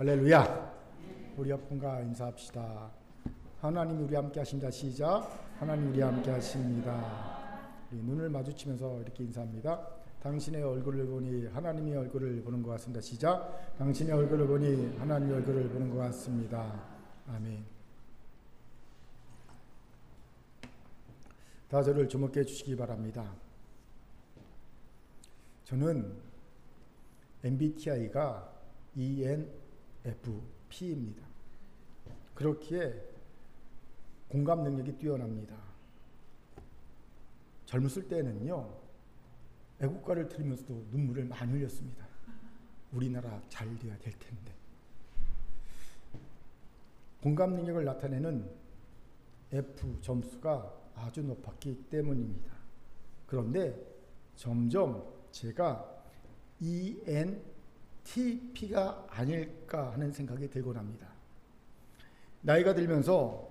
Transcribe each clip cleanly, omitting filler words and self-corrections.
할렐루야. 우리 옆분과 인사합시다. 하나님 우리 함께 하십니다. 시작. 하나님 우리 함께 하십니다. 우리 눈을 마주치면서 이렇게 인사합니다. 당신의 얼굴을 보니 하나님의 얼굴을 보는 것 같습니다. 시작. 당신의 얼굴을 보니 하나님의 얼굴을 보는 것 같습니다. 아멘. 다 저를 주목해 주시기 바랍니다. 저는 MBTI가 ENFP입니다. 그렇기에 공감 능력이 뛰어납니다. 젊었을 때는요, 애국가를 들으면서도 눈물을 많이 흘렸습니다. 우리나라 잘 돼야 될 텐데. 공감 능력을 나타내는 F 점수가 아주 높았기 때문입니다. 그런데 점점 제가 ENTP가 아닐까 하는 생각이 들곤 합니다. 나이가 들면서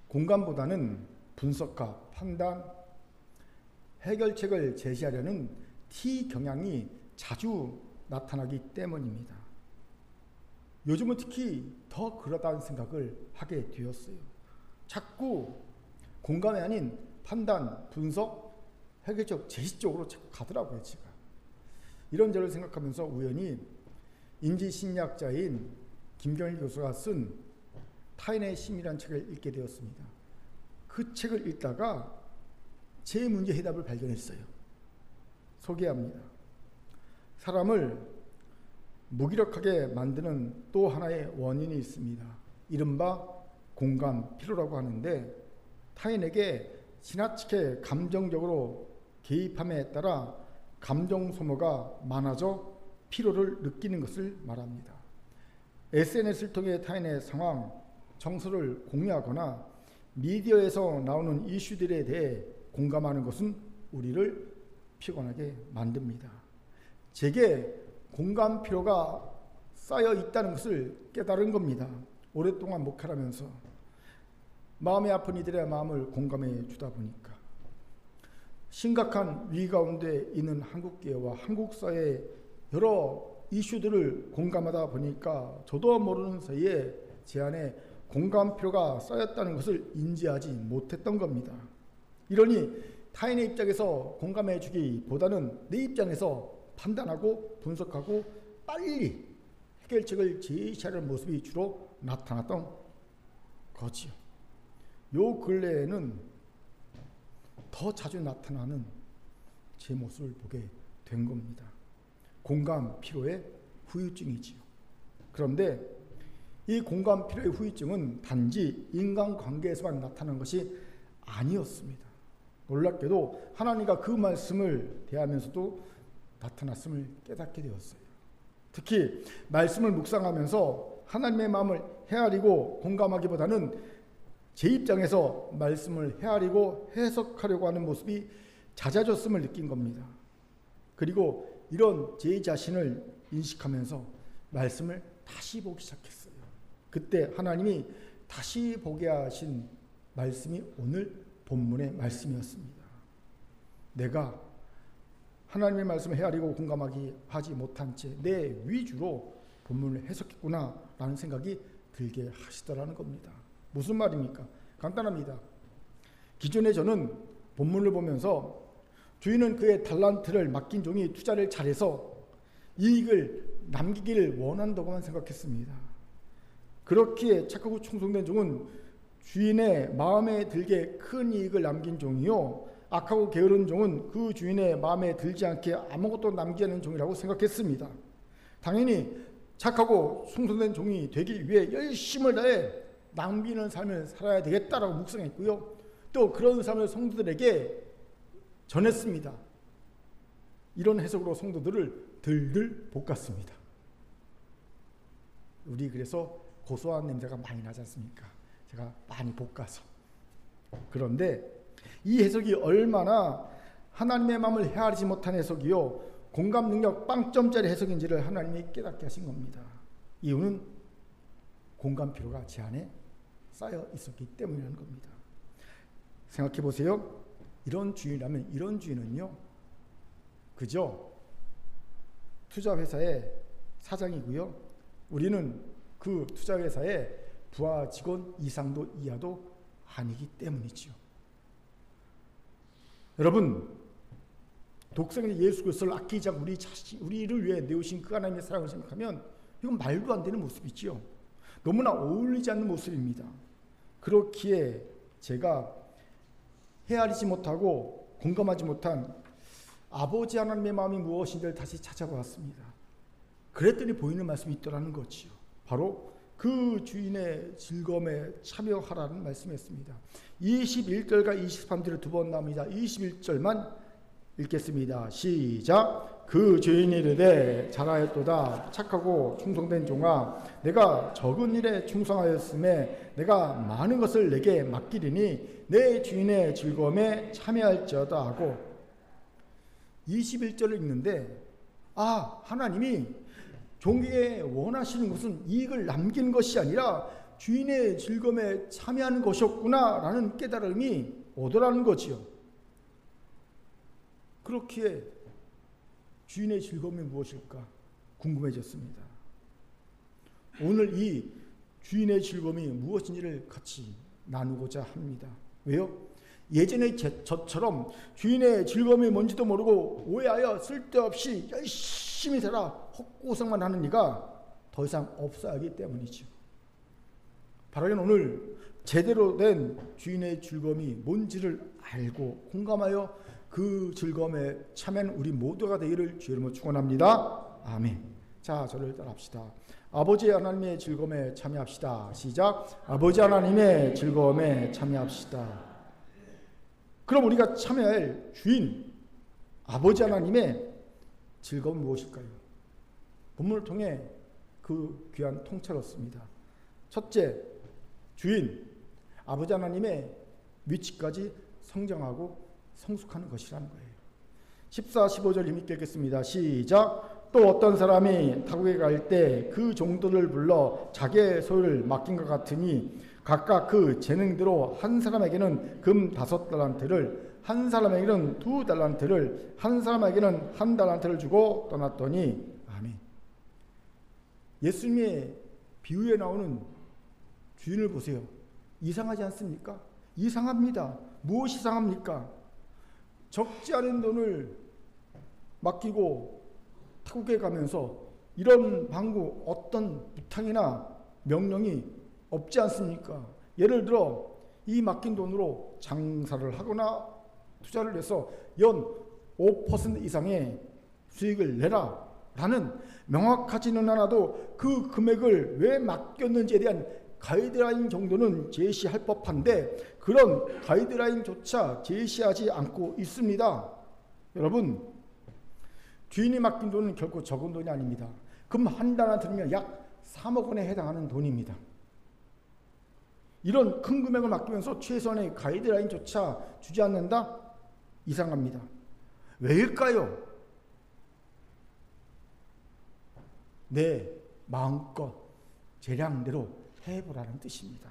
공감보다는 분석과 판단, 해결책을 제시하려는 T 경향이 자주 나타나기 때문입니다. 요즘은 특히 더 그러다는 생각을 하게 되었어요. 자꾸 공감이 아닌 판단, 분석, 해결책 제시 쪽으로 자꾸 가더라고요, 제가. 이런저런 생각하면서 우연히 인지심리학자인 김경일 교수가 쓴 타인의 심이라는 책을 읽게 되었습니다. 그 책을 읽다가 제 문제 해답을 발견했어요. 소개합니다. 사람을 무기력하게 만드는 또 하나의 원인이 있습니다. 이른바 공감 피로라고 하는데, 타인에게 지나치게 감정적으로 개입함에 따라 감정 소모가 많아져 피로를 느끼는 것을 말합니다. SNS를 통해 타인의 상황, 정서를 공유하거나 미디어에서 나오는 이슈들에 대해 공감하는 것은 우리를 피곤하게 만듭니다. 제게 공감 피로가 쌓여 있다는 것을 깨달은 겁니다. 오랫동안 목회하면서 마음이 아픈 이들의 마음을 공감해 주다 보니까. 심각한 위기 가운데 있는 한국교회와 한국사회의 여러 이슈들을 공감하다 보니까 저도 모르는 사이에 제 안에 공감 피로가 쌓였다는 것을 인지하지 못했던 겁니다. 이러니 타인의 입장에서 공감해 주기보다는 내 입장에서 판단하고 분석하고 빨리 해결책을 제시하는 모습이 주로 나타났던 거지요. 요 근래에는 더 자주 나타나는 제 모습을 보게 된 겁니다. 공감 피로의 후유증이지요. 그런데 이 공감 피로의 후유증은 단지 인간관계에서만 나타나는 것이 아니었습니다. 놀랍게도 하나님과 그 말씀을 대하면서도 나타났음을 깨닫게 되었어요. 특히 말씀을 묵상하면서 하나님의 마음을 헤아리고 공감하기보다는 제 입장에서 말씀을 헤아리고 해석하려고 하는 모습이 잦아졌음을 느낀 겁니다. 그리고 이런 제 자신을 인식하면서 말씀을 다시 보기 시작했어요. 그때 하나님이 다시 보게 하신 말씀이 오늘 본문의 말씀이었습니다. 내가 하나님의 말씀을 헤아리고 공감하지 못한 채 내 위주로 본문을 해석했구나 라는 생각이 들게 하시더라는 겁니다. 무슨 말입니까? 간단합니다. 기존에 저는 본문을 보면서 주인은 그의 달란트를 맡긴 종이 투자를 잘해서 이익을 남기기를 원한다고만 생각했습니다. 그렇기에 착하고 충성된 종은 주인의 마음에 들게 큰 이익을 남긴 종이요, 악하고 게으른 종은 그 주인의 마음에 들지 않게 아무것도 남기지 않는 종이라고 생각했습니다. 당연히 착하고 충성된 종이 되기 위해 열심을 다해 낭비하는 삶을 살아야 되겠다라고 묵상했고요. 또 그런 삶을 성도들에게 전했습니다. 이런 해석으로 성도들을 들들 볶았습니다. 우리 그래서 고소한 냄새가 많이 나지 않습니까? 제가 많이 볶아서. 그런데 이 해석이 얼마나 하나님의 마음을 헤아리지 못한 해석이요, 공감 능력 빵점짜리 해석인지를 하나님이 깨닫게 하신 겁니다. 이유는 공감 피로가 제 안에 쌓여 있었기 때문이라는 겁니다. 생각해 보세요. 이런 주인이라면 이런 주인은요, 그저 투자회사의 사장이고요, 우리는 그 그 투자회사의 부하 직원 이상도 이하도 아니기 때문이지요. 여러분, 독생자 예수 그리스도를 아끼지 않고 우리를 위해 내오신 그 하나님의 사랑을 생각하면 이건 말도 안 되는 모습이지요. 너무나 어울리지 않는 모습입니다. 그렇기에 제가 헤아리지 못하고 공감하지 못한 아버지 하나님의 마음이 무엇인지를 다시 찾아보았습니다. 그랬더니 보이는 말씀이 있더라는 거지요. 바로 그 주인의 즐거움에 참여하라는 말씀이었습니다. 21절과 23절을 두 번 나옵니다. 21절만 읽겠습니다. 시작. 그 주인이 이르되 잘하였도다 착하고 충성된 종아, 내가 적은 일에 충성하였음에 내가 많은 것을 내게 맡기리니 내 주인의 즐거움에 참여할지어다 하고 21절을 읽는데, 하나님이 종에게 원하시는 것은 이익을 남기는 것이 아니라 주인의 즐거움에 참여하는 것이었구나 라는 깨달음이 오더라는 거지요. 그렇기에 주인의 즐거움이 무엇일까 궁금해졌습니다. 오늘 이 주인의 즐거움이 무엇인지를 같이 나누고자 합니다. 왜요? 예전에 저처럼 주인의 즐거움이 뭔지도 모르고 오해하여 쓸데없이 열심히 살아 헛고생만 하는 이가 더 이상 없어야 하기 때문이죠. 바로 오늘 제대로 된 주인의 즐거움이 뭔지를 알고 공감하여 그 즐거움에 참여하는 우리 모두가 되기를 주의 이름으로 축원합니다. 아멘. 자, 저를 따라합시다. 아버지 하나님의 즐거움에 참여합시다. 시작. 아버지 하나님의 즐거움에 참여합시다. 그럼 우리가 참여할 주인 아버지 하나님의 즐거움은 무엇일까요? 본문을 통해 그 귀한 통찰을 얻습니다. 첫째, 주인 아버지 하나님의 위치까지 성장하고 성숙하는 것이라는 거예요. 14, 15절 힘있게 읽겠습니다. 시작. 또 어떤 사람이 타국에 갈 때 그 종들을 불러 자기의 소유를 맡긴 것 같으니 각각 그 재능대로 한 사람에게는 금 5달란트를, 한 사람에게는 2달란트를, 한 사람에게는 1달란트를 주고 떠났더니, 아멘. 예수님의 비유에 나오는 주인을 보세요. 이상하지 않습니까? 이상합니다. 무엇이 이상합니까? 적지 않은 돈을 맡기고 타국에 가면서 이런 방구 어떤 부탁이나 명령이 없지 않습니까? 예를 들어 이 맡긴 돈으로 장사를 하거나 투자를 해서 연 5% 이상의 수익을 내라 라는 명확하지는 않아도 그 금액을 왜 맡겼는지에 대한 가이드라인 정도는 제시할 법한데 그런 가이드라인조차 제시하지 않고 있습니다. 여러분, 주인이 맡긴 돈은 결코 적은 돈이 아닙니다. 금 1달란트면 약 3억 원에 해당하는 돈입니다. 이런 큰 금액을 맡기면서 최소한의 가이드라인조차 주지 않는다? 이상합니다. 왜일까요? 내 마음껏 재량대로 해보라는 뜻입니다.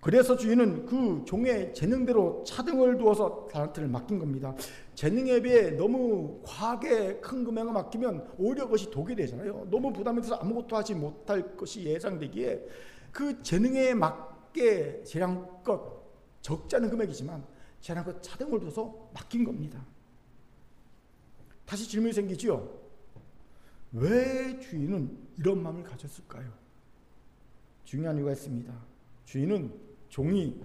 그래서 주인은 그 종의 재능대로 차등을 두어서 달란트를 맡긴 겁니다. 재능에 비해 너무 과하게 큰 금액을 맡기면 오히려 그것이 독이 되잖아요. 너무 부담이 돼서 아무것도 하지 못할 것이 예상되기에 그 재능에 맞게 재량껏 적지 않은 금액이지만 재량껏 차등을 둬서 맡긴 겁니다. 다시 질문이 생기죠. 왜 주인은 이런 마음을 가졌을까요? 중요한 이유가 있습니다. 주인은 종이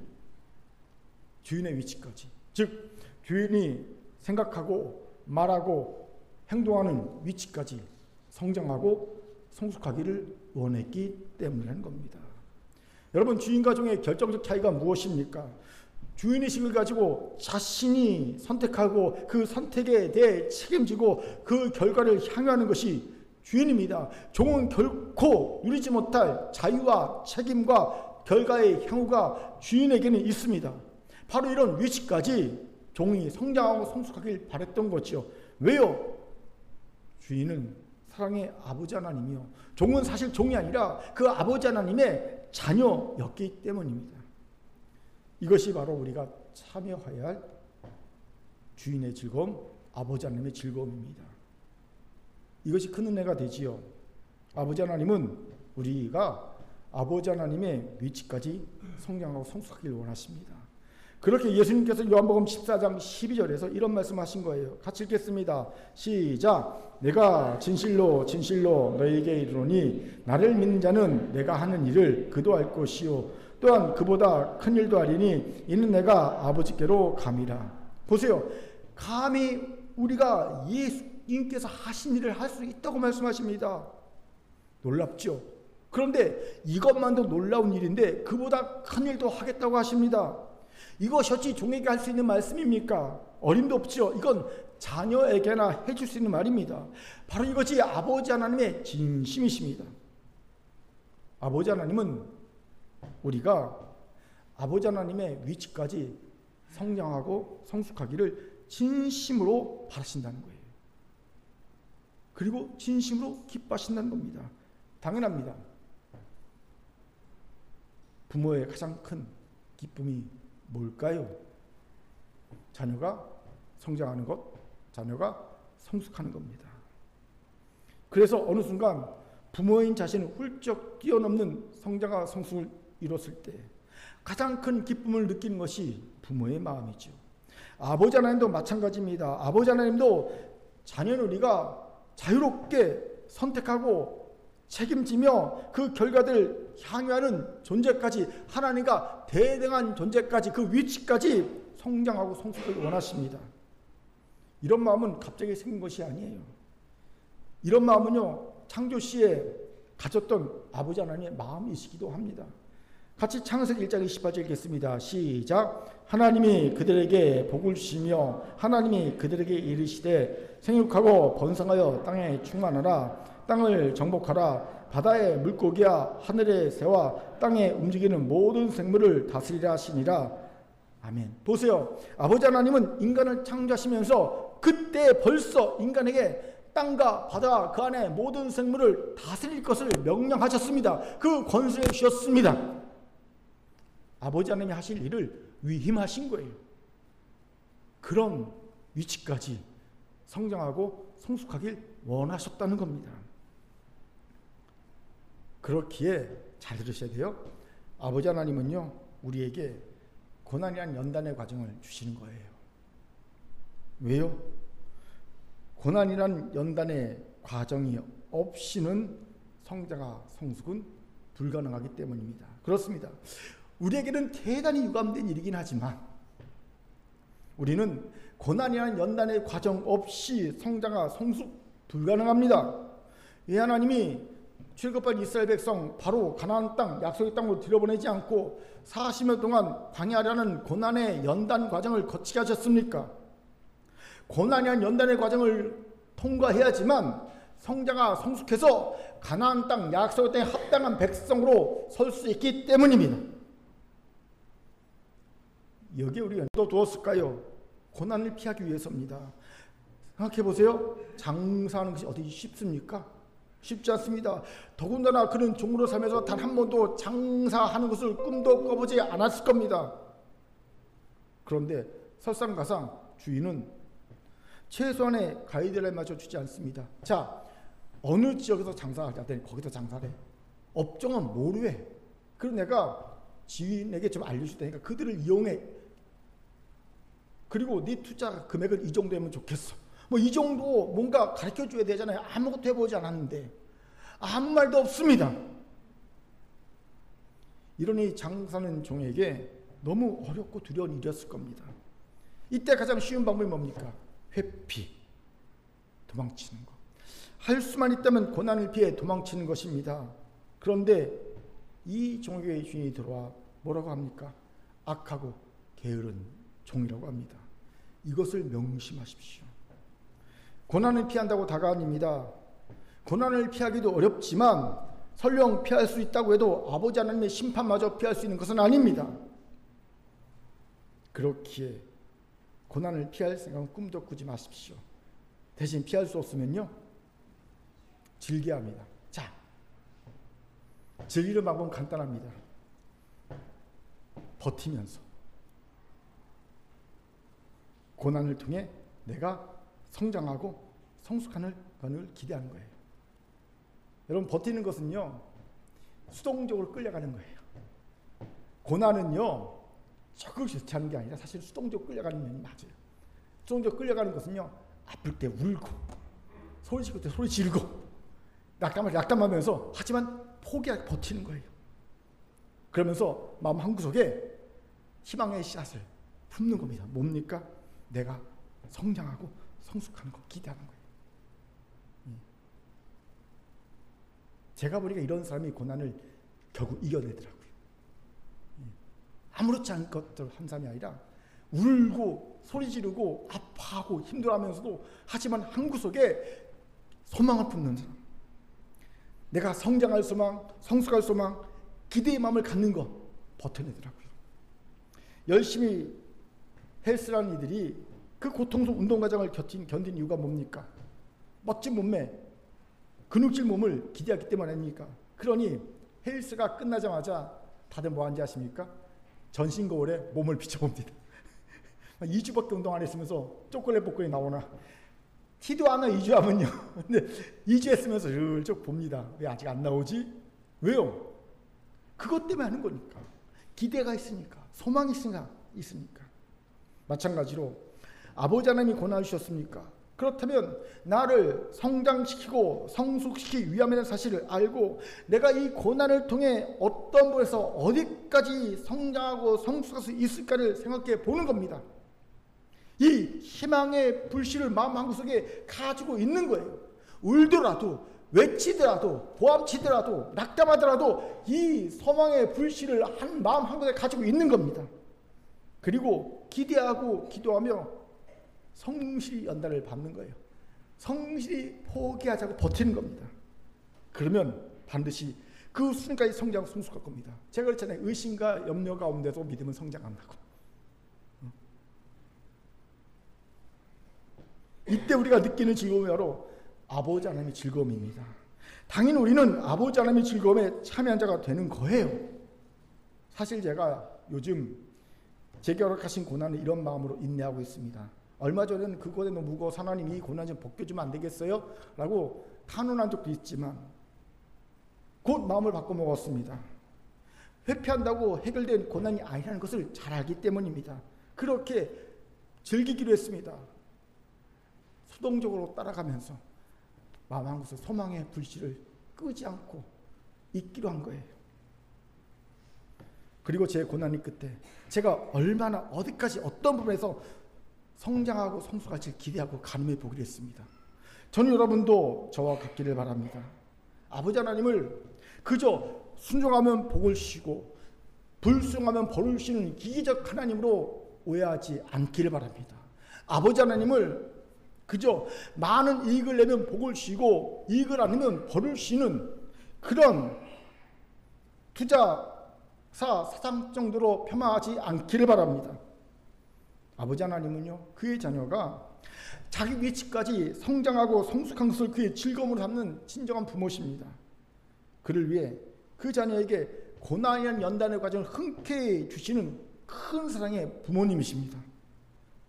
주인의 위치까지, 즉 주인이 생각하고 말하고 행동하는 위치까지 성장하고 성숙하기를 원했기 때문이라는 겁니다. 여러분, 주인과 종의 결정적 차이가 무엇입니까? 주인의식을 가지고 자신이 선택하고 그 선택에 대해 책임지고 그 결과를 향유하는 것이 주인입니다. 종은 결코 누리지 못할 자유와 책임과 결과의 향후가 주인에게는 있습니다. 바로 이런 위치까지 종이 성장하고 성숙하길 바랬던 거죠. 왜요? 주인은 사랑의 아버지 하나님이요, 종은 사실 종이 아니라 그 아버지 하나님의 자녀였기 때문입니다. 이것이 바로 우리가 참여해야 할 주인의 즐거움, 아버지 하나님의 즐거움입니다. 이것이 큰 은혜가 되지요. 아버지 하나님은 우리가 아버지 하나님의 위치까지 성장하고 성숙하기를 원하십니다. 그렇게 예수님께서 요한복음 14장 12절에서 이런 말씀하신 거예요. 같이 읽겠습니다. 시작. 내가 진실로 진실로 너에게 이르노니 나를 믿는 자는 내가 하는 일을 그도 할 것이요 또한 그보다 큰 일도 하리니 이는 내가 아버지께로 감이라. 보세요. 감히 우리가 예수님께서 하신 일을 할 수 있다고 말씀하십니다. 놀랍죠? 그런데 이것만도 놀라운 일인데 그보다 큰 일도 하겠다고 하십니다. 이것이 어찌 종에게 할 수 있는 말씀입니까? 어림도 없죠. 이건 자녀에게나 해줄 수 있는 말입니다. 바로 이것이 아버지 하나님의 진심이십니다. 아버지 하나님은 우리가 아버지 하나님의 위치까지 성장하고 성숙하기를 진심으로 바라신다는 거예요. 그리고 진심으로 기뻐하신다는 겁니다. 당연합니다. 부모의 가장 큰 기쁨이 뭘까요? 자녀가 성장하는 것, 자녀가 성숙하는 겁니다. 그래서 어느 순간 부모인 자신을 훌쩍 뛰어넘는 성장과 성숙을 이뤘을 때 가장 큰 기쁨을 느끼는 것이 부모의 마음이죠. 아버지 하나님도 마찬가지입니다. 아버지 하나님도 자녀는 우리가 자유롭게 선택하고 책임지며 그 결과들 향유하는 존재까지 하나님과 대등한 존재까지 그 위치까지 성장하고 성숙을 원하십니다. 이런 마음은 갑자기 생긴 것이 아니에요. 이런 마음은요 창조 시에 가졌던 아버지 하나님의 마음이시기도 합니다. 같이 창세기 1장 28절 읽겠습니다. 시작. 하나님이 그들에게 복을 주시며 하나님이 그들에게 이르시되 생육하고 번성하여 땅에 충만하라. 땅을 정복하라. 바다의 물고기와 하늘의 새와 땅에 움직이는 모든 생물을 다스리라 하시니라. 아멘. 보세요. 아버지 하나님은 인간을 창조하시면서 그때 벌써 인간에게 땅과 바다와 그 안에 모든 생물을 다스릴 것을 명령하셨습니다. 그 권세를 주셨습니다. 아버지 하나님이 하실 일을 위임하신 거예요. 그런 위치까지 성장하고 성숙하길 원하셨다는 겁니다. 그렇기에 잘 들으셔야 돼요. 아버지 하나님은요 우리에게 고난이란 연단의 과정을 주시는 거예요. 왜요? 고난이란 연단의 과정이 없이는 성장과 성숙은 불가능하기 때문입니다. 그렇습니다. 우리에게는 대단히 유감된 일이긴 하지만 우리는 고난이라는 연단의 과정 없이 성장과 성숙 불가능합니다. 이 하나님이 출애굽한 이스라엘 백성 바로 가나안 땅 약속의 땅으로 들여보내지 않고 40년 동안 광야라는 고난의 연단 과정을 거치게 하셨습니까? 고난이란 연단의 과정을 통과해야지만 성장과 성숙해서 가나안 땅 약속의 땅에 합당한 백성으로 설 수 있기 때문입니다. 여기에 우리가 또 두었을까요? 고난을 피하기 위해서입니다. 생각해 보세요. 장사하는 것이 어디 쉽습니까? 쉽지 않습니다. 더군다나 그는 종으로 살면서 단 한 번도 장사하는 것을 꿈도 꿔보지 않았을 겁니다. 그런데 설상가상 주인은 최소한의 가이드라인 맞춰 주지 않습니다. 자, 어느 지역에서 장사하자, 거기서 장사를 해. 업종은 뭐로 해? 그럼 내가 지인에게 좀 알려줄 테니까 그들을 이용해. 그리고 네 투자 금액은 이 정도면 좋겠어. 뭐 이 정도 뭔가 가르쳐 줘야 되잖아요. 아무것도 해보지 않았는데 아무 말도 없습니다. 이러니 장사는 종에게 너무 어렵고 두려운 일이었을 겁니다. 이때 가장 쉬운 방법이 뭡니까? 회피, 도망치는 것. 할 수만 있다면 고난을 피해 도망치는 것입니다. 그런데 이 종에게 주인이 들어와 뭐라고 합니까? 악하고 게으른 종이라고 합니다. 이것을 명심하십시오. 고난을 피한다고 다가 아닙니다. 고난을 피하기도 어렵지만 설령 피할 수 있다고 해도 아버지 하나님의 심판마저 피할 수 있는 것은 아닙니다. 그렇기에 고난을 피할 생각은 꿈도 꾸지 마십시오. 대신 피할 수 없으면요 즐겨야 합니다. 자, 즐기는 방법은 간단합니다. 버티면서 고난을 통해 내가 성장하고 성숙하는 것을 기대하는 거예요. 여러분, 버티는 것은요 수동적으로 끌려가는 거예요. 고난은요, 적극 하는 게 아니라 사실 수동적으로 끌려가는 면이 맞아요. 수동적으로 끌려가는 것은요, 아플 때 울고, 소리 지를 때 소리 지르고, 낙담하면서 하지만 포기하고 버티는 거예요. 그러면서 마음 한구석에 희망의 씨앗을 품는 겁니다. 뭡니까? 내가 성장하고 성숙하는 거 기대하는 거예요. 제가 보니까 이런 사람이 고난을 결국 이겨내더라고요. 아무렇지 않은 것들 한 사람이 아니라 울고 소리 지르고 아파하고 힘들어하면서도 하지만 한구석에 소망을 품는 사람, 내가 성장할 소망, 성숙할 소망, 기대의 마음을 갖는 거 버텨내더라고요. 열심히 헬스라는 이들이 그 고통스러운 운동 과정을 견딘 이유가 뭡니까? 멋진 몸매, 근육질 몸을 기대했기 때문 아닙니까? 그러니 헬스가 끝나자마자 다들 뭐 하는지 아십니까? 전신 거울에 몸을 비춰봅니다. 2주밖에 운동 안 했으면서 초콜릿 복근이 나오나, 티도 안 나 2주 하면요. 근데 2주 했으면서 슬쩍 봅니다. 왜 아직 안 나오지? 왜요? 그것 때문에 하는 거니까. 기대가 있으니까, 소망이 있으니까. 마찬가지로 아버지 하나님이 고난을 주셨습니까? 그렇다면 나를 성장시키고 성숙시키기 위함이라는 사실을 알고 내가 이 고난을 통해 어떤 부분에서 어디까지 성장하고 성숙할 수 있을까를 생각해 보는 겁니다. 이 희망의 불씨를 마음 한구석에 가지고 있는 거예요. 울더라도, 외치더라도, 보암치더라도, 낙담하더라도 이 소망의 불씨를 한 마음 한구석에 가지고 있는 겁니다. 그리고 기대하고 기도하며 성실히 연단을 받는 거예요. 성실히 포기하지 않고 버티는 겁니다. 그러면 반드시 그 수준까지 성장하고 성숙할 겁니다. 제가 그랬잖아요. 의심과 염려 가운데서 믿음은 성장한다고. 이때 우리가 느끼는 즐거움이 바로 아버지 하나님의 즐거움입니다. 당연히 우리는 아버지 하나님의 즐거움에 참여한 자가 되는 거예요. 사실 제가 요즘 제게 허락하신 고난을 이런 마음으로 인내하고 있습니다. 얼마 전에는 그 고난이 너무 무거워서 하나님 이 고난 좀 벗겨주면 안 되겠어요? 라고 탄원한 적도 있지만 곧 마음을 바꿔먹었습니다. 회피한다고 해결된 고난이 아니라는 것을 잘 알기 때문입니다. 그렇게 즐기기로 했습니다. 수동적으로 따라가면서 마음 한구석 소망의 불씨를 끄지 않고 있기로 한 거예요. 그리고 제 고난의 끝에 제가 얼마나 어디까지 어떤 부분에서 성장하고 성숙할지 기대하고 가늠해 보기로 했습니다. 저는 여러분도 저와 같기를 바랍니다. 아버지 하나님을 그저 순종하면 복을 주시고 불순종하면 벌을 주시는 기계적 하나님으로 오해하지 않기를 바랍니다. 아버지 하나님을 그저 많은 이익을 내면 복을 주시고 이익을 안 내면 벌을 주시는 그런 투자사 사상 정도로 폄하하지 않기를 바랍니다. 아버지 하나님은요, 그의 자녀가 자기 위치까지 성장하고 성숙한 것을 그의 즐거움으로 삼는 진정한 부모십니다. 그를 위해 그 자녀에게 고난이라는 연단의 과정을 흔쾌히 주시는 큰 사랑의 부모님이십니다.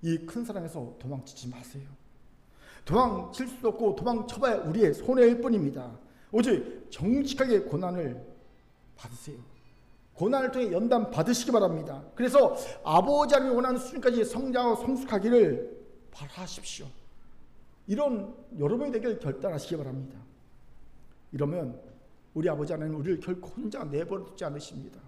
이 큰 사랑에서 도망치지 마세요. 도망칠 수도 없고 도망쳐봐야 우리의 손해일 뿐입니다. 오직 정직하게 고난을 받으세요. 고난을 통해 연단 받으시기 바랍니다. 그래서 아버지 하나님이 원하는 수준까지 성장하고 성숙하기를 바라십시오. 이런 여러분이 되길 결단하시기 바랍니다. 이러면 우리 아버지 하나님은 우리를 결코 혼자 내버려 두지 않으십니다.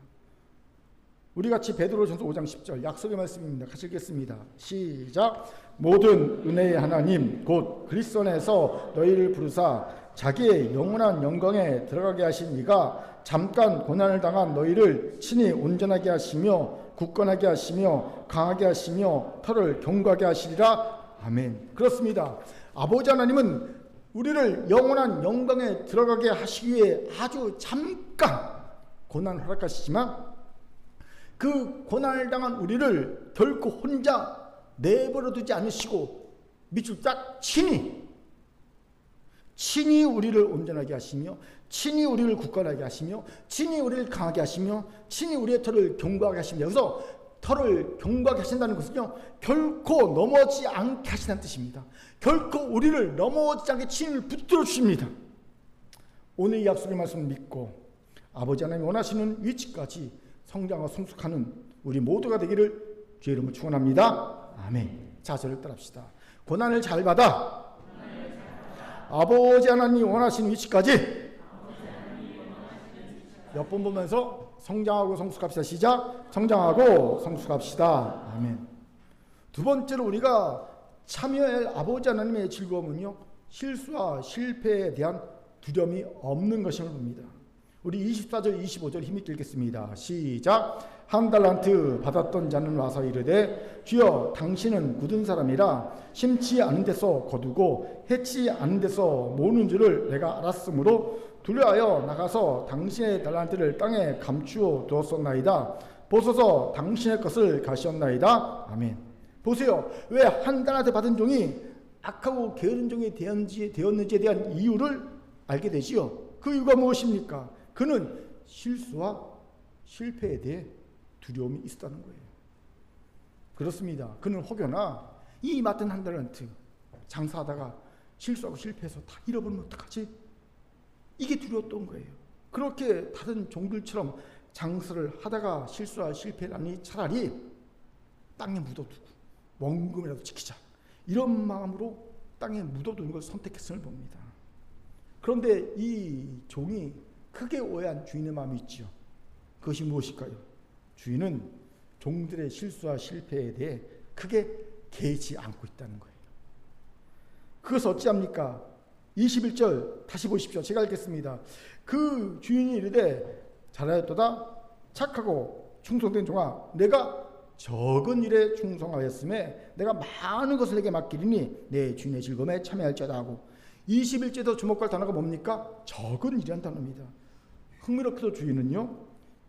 우리 같이 베드로전서 5장 10절 약속의 말씀입니다. 같이 읽겠습니다. 시작. 모든 은혜의 하나님 곧 그리스도 안에서 너희를 부르사 자기의 영원한 영광에 들어가게 하신 이가 잠깐 고난을 당한 너희를 친히 온전하게 하시며 굳건하게 하시며 강하게 하시며 털을 견고하게 하시리라. 아멘. 그렇습니다. 아버지 하나님은 우리를 영원한 영광에 들어가게 하시기 위해 아주 잠깐 고난을 허락하시지만 그 고난을 당한 우리를 결코 혼자 내버려 두지 않으시고 밑줄 딱 친히 우리를 온전하게 하시며 친히 우리를 굳건하게 하시며 친히 우리를 강하게 하시며 친히 우리의 털을 견고하게 하십니다. 여기서 털을 견고하게 하신다는 것은요, 결코 넘어지지 않게 하신다는 뜻입니다. 결코 우리를 넘어지지 않게 친히 붙들어 주십니다. 오늘 이 약속의 말씀을 믿고 아버지 하나님이 원하시는 위치까지 성장하고 성숙하는 우리 모두가 되기를 주의 이름으로 축원합니다. 아멘. 자, 저를 따라합시다. 고난을 잘 받아 아버지 하나님이 원하시는 위치까지 몇 번 보면서 성장하고 성숙합시다. 시작. 성장하고 성숙합시다. 아멘. 두 번째로 우리가 참여할 아버지 하나님의 즐거움은요, 실수와 실패에 대한 두려움이 없는 것임을 봅니다. 우리 24절 25절 힘있게 읽겠습니다. 시작. 한 달란트 받았던 자는 와서 이르되 주여 당신은 굳은 사람이라 심지 않은 데서 거두고 해치 않은 데서 모으는 줄을 내가 알았으므로 두려하여 나가서 당신의 달란트를 땅에 감추어 두었었나이다. 보소서 당신의 것을 가시었나이다. 아멘. 보세요. 왜 한 달란트 받은 종이 악하고 게으른 종이 되었는지에 대한 이유를 알게 되지요. 그 이유가 무엇입니까? 그는 실수와 실패에 대해 두려움이 있었다는 거예요. 그렇습니다. 그는 혹여나 이 맡은 한 달란트 장사하다가 실수하고 실패해서 다 잃어버리면 어떡하지? 이게 두려웠던 거예요. 그렇게 다른 종들처럼 장사를 하다가 실수와 실패라니 차라리 땅에 묻어두고 원금이라도 지키자, 이런 마음으로 땅에 묻어두는 걸 선택했음을 봅니다. 그런데 이 종이 크게 오해한 주인의 마음이 있지요. 그것이 무엇일까요? 주인은 종들의 실수와 실패에 대해 크게 개의치 않고 있다는 거예요. 그것을 어찌합니까? 21절 다시 보십시오. 제가 읽겠습니다. 그 주인이 이르되 잘하였도다 착하고 충성된 종아, 내가 적은 일에 충성하였음에 내가 많은 것을 내게 맡기리니 내 주인의 즐거움에 참여할지어다 하고, 21절에서 주목할 단어가 뭡니까? 적은 일이란 단어입니다. 흥미롭게도 주인은요,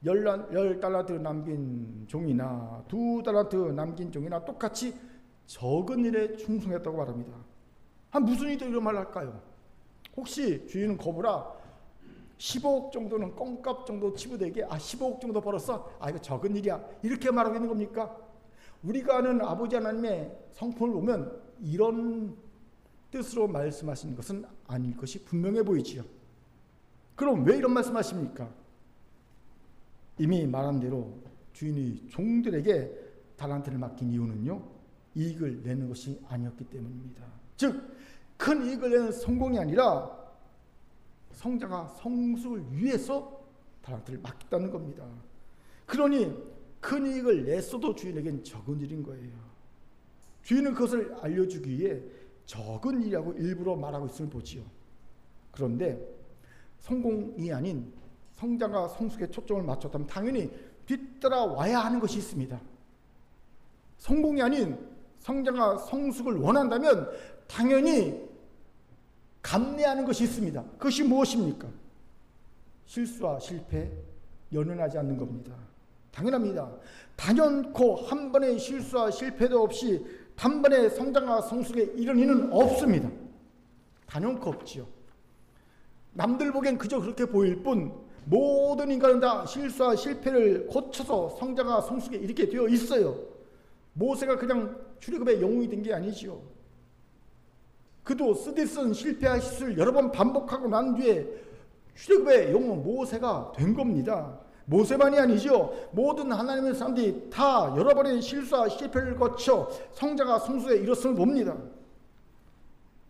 10달란트 남긴 종이나 2달란트 남긴 종이나 똑같이 적은 일에 충성했다고 말합니다. 무슨 이들 이런 말을 할까요? 혹시 주인은 거부라 15억 정도는 껌값 정도 치부되게 15억 정도 벌었어? 이거 적은 일이야, 이렇게 말하고 있는 겁니까? 우리가 아는 아버지 하나님의 성품을 보면 이런 뜻으로 말씀하시는 것은 아닐 것이 분명해 보이지요. 그럼 왜 이런 말씀하십니까? 이미 말한 대로 주인이 종들에게 달란트를 맡긴 이유는요, 이익을 내는 것이 아니었기 때문입니다. 즉 큰 이익을 내는 성공이 아니라 성자가 성숙을 위해서 달란트를 맡겼다는 겁니다. 그러니 큰 이익을 냈어도 주인에겐 적은 일인 거예요. 주인은 그것을 알려주기 위해 적은 일이라고 일부러 말하고 있음을 보지요. 그런데 성공이 아닌 성자가 성숙에 초점을 맞췄다면 당연히 뒤따라와야 하는 것이 있습니다. 성공이 아닌 성자가 성숙을 원한다면 당연히 감내하는 것이 있습니다. 그것이 무엇입니까? 실수와 실패, 연연하지 않는 겁니다. 당연합니다. 단연코 한 번의 실수와 실패도 없이 단번에 성장과 성숙에 이른 이는 없습니다. 단연코 없지요. 남들 보기엔 그저 그렇게 보일 뿐 모든 인간은 다 실수와 실패를 거쳐서 성장과 성숙에 이르게 되어 있어요. 모세가 그냥 출애굽의 영웅이 된 게 아니지요. 그도 쓰디쓴 실패와 실수를 여러 번 반복하고 난 뒤에 출애굽의 영웅 모세가 된 겁니다. 모세만이 아니죠. 모든 하나님의 사람들이 다 여러 번의 실수와 실패를 거쳐 성자가 성숙에 이뤘음을 봅니다.